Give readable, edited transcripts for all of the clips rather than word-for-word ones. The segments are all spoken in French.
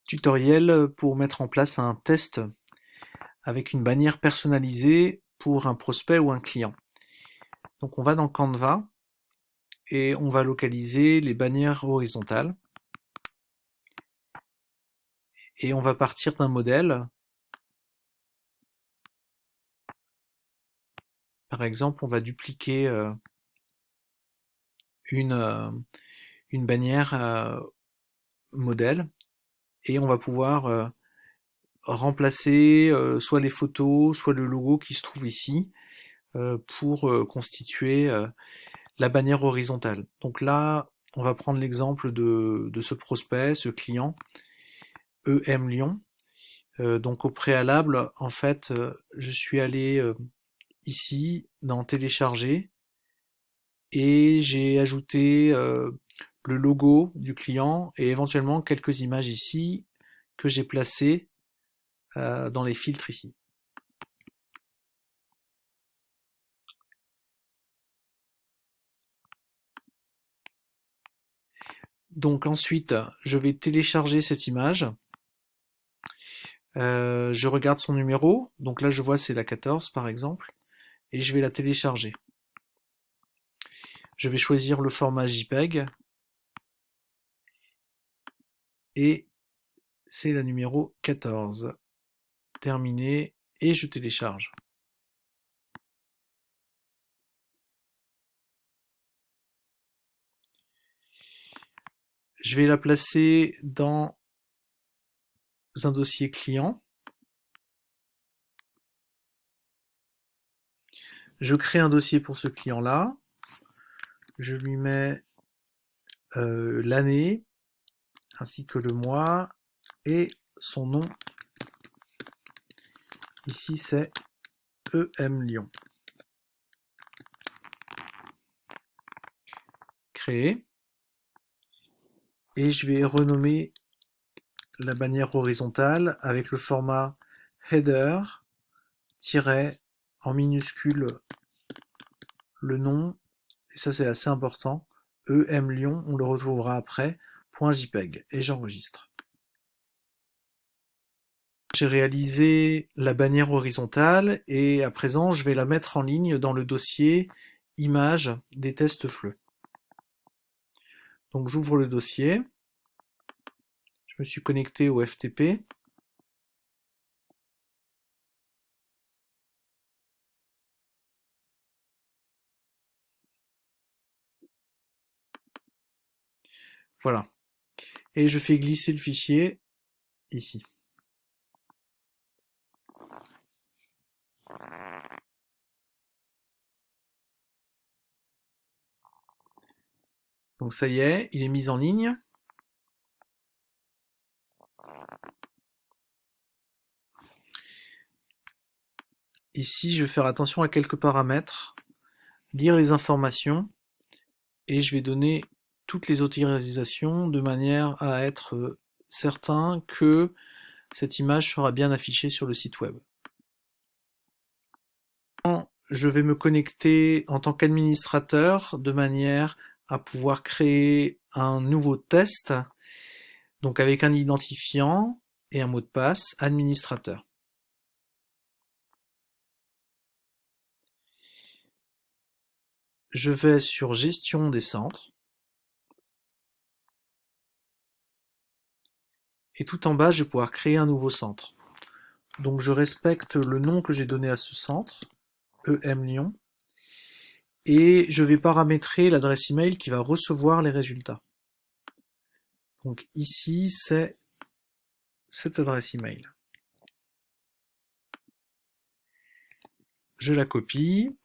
Tutoriel pour mettre en place un test avec une bannière personnalisée pour un prospect ou un client. Donc on va dans Canva et on va localiser les bannières horizontales et on va partir d'un modèle. Par exemple, on va dupliquer une, une bannière modèle et on va pouvoir remplacer soit les photos, soit le logo qui se trouve ici pour constituer la bannière horizontale. Donc là, on va prendre l'exemple de ce prospect, ce client, EM Lyon. Donc au préalable, en fait, je suis allé ici dans télécharger et j'ai ajouté le logo du client et éventuellement quelques images ici que j'ai placées dans les filtres ici. Donc ensuite, je vais télécharger cette image. Je regarde son numéro. Donc là, je vois c'est la 14 par exemple. Et je vais la télécharger. Je vais choisir le format JPEG. Et c'est la numéro 14. Terminé. Et je télécharge. Je vais la placer dans un dossier client. Je crée un dossier pour ce client-là. Je lui mets l'année, ainsi que le mois, et son nom. Ici, c'est EM Lyon. Créer. Et je vais renommer la bannière horizontale avec le format header, tiret, en minuscule le nom, et ça c'est assez important, EM Lyon, on le retrouvera après, .jpeg, et j'enregistre. J'ai réalisé la bannière horizontale et à présent je vais la mettre en ligne dans le dossier images des tests FLE. Donc j'ouvre le dossier, je me suis connecté au FTP. Voilà. Et je fais glisser le fichier ici. Donc ça y est, il est mis en ligne. Ici, je vais faire attention à quelques paramètres, lire les informations, et je vais donner toutes les autorisations de manière à être certain que cette image sera bien affichée sur le site web. Je vais me connecter en tant qu'administrateur de manière à pouvoir créer un nouveau test, donc avec un identifiant et un mot de passe administrateur. Je vais sur gestion des centres et tout en bas je vais pouvoir créer un nouveau centre. Donc je respecte le nom que j'ai donné à ce centre, EM Lyon, et je vais paramétrer l'adresse email qui va recevoir les résultats. Donc ici c'est cette adresse email. Je la copie.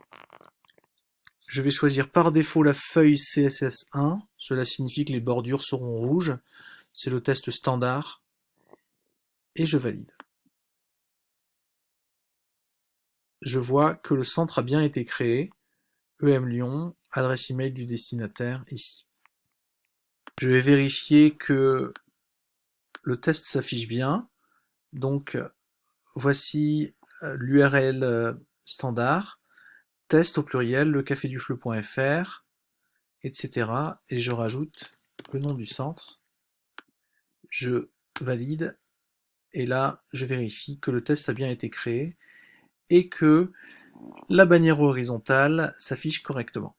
Je vais choisir par défaut la feuille CSS1, cela signifie que les bordures seront rouges, c'est le test standard, et je valide. Je vois que le centre a bien été créé, EM Lyon, adresse email du destinataire ici. Je vais vérifier que le test s'affiche bien, donc voici l'URL standard, test au pluriel, lecafédufleu.fr, etc. Et je rajoute le nom du centre. Je valide, et là, je vérifie que le test a bien été créé et que la bannière horizontale s'affiche correctement.